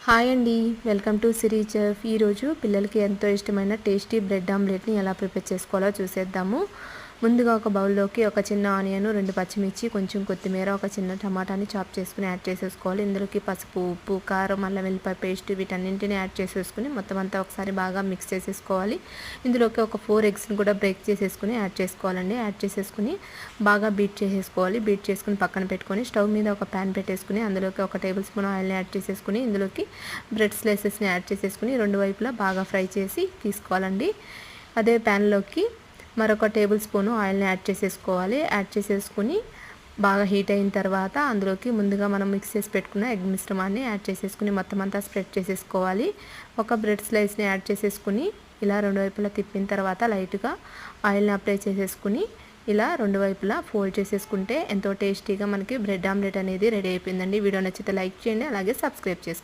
Hi అండి, welcome to Siri chef. ఈరోజు పిల్లలకి ఎంతో ఇష్టమైన టేస్టీ బ్రెడ్ ఆమ్లెట్ని ఎలా ప్రిపేర్ చేసుకోవాలో చూసేద్దాము. ముందుగా ఒక బౌల్లోకి ఒక చిన్న ఆనియన్, 2 పచ్చిమిర్చి, కొంచెం కొత్తిమీర, ఒక చిన్న టమాటాని చాప్ చేసుకుని యాడ్ చేసేసుకోవాలి. ఇందులోకి పసుపు, ఉప్పు, కారం, అల్లం వెల్లిపాయ పేస్ట్ వీటన్నింటిని యాడ్ చేసేసుకుని మొత్తం అంతా ఒకసారి బాగా మిక్స్ చేసేసుకోవాలి. ఇందులోకి ఒక 4 ఎగ్స్ని కూడా బ్రేక్ చేసేసుకుని యాడ్ చేసుకోవాలండి. యాడ్ చేసేసుకుని బాగా బీట్ చేసేసుకోవాలి. బీట్ చేసుకుని పక్కన పెట్టుకొని స్టవ్ మీద ఒక ప్యాన్ పెట్టేసుకుని అందులోకి 1 టేబుల్ స్పూన్ ఆయిల్ని యాడ్ చేసేసుకుని ఇందులోకి బ్రెడ్ స్లైసెస్ని యాడ్ చేసేసుకుని రెండు వైపులా బాగా ఫ్రై చేసి తీసుకోవాలండి. అదే ప్యాన్లోకి మరొక టేబుల్ స్పూను ఆయిల్ని యాడ్ చేసేసుకోవాలి. యాడ్ చేసేసుకుని బాగా హీట్ అయిన తర్వాత అందులోకి ముందుగా మనం మిక్స్ చేసి పెట్టుకున్న ఎగ్ మిశ్రమాన్ని యాడ్ చేసేసుకుని మొత్తం అంతా స్ప్రెడ్ చేసేసుకోవాలి. ఒక బ్రెడ్ స్లైస్ని యాడ్ చేసేసుకుని ఇలా రెండు వైపులా తిప్పిన తర్వాత లైట్గా ఆయిల్ని అప్లై చేసేసుకుని ఇలా రెండు వైపులా ఫోల్డ్ చేసేసుకుంటే ఎంతో టేస్టీగా మనకి బ్రెడ్ ఆమ్లెట్ అనేది రెడీ అయిపోయిందండి. వీడియో నచ్చితే లైక్ చేయండి, అలాగే సబ్స్క్రైబ్ చేసుకోండి.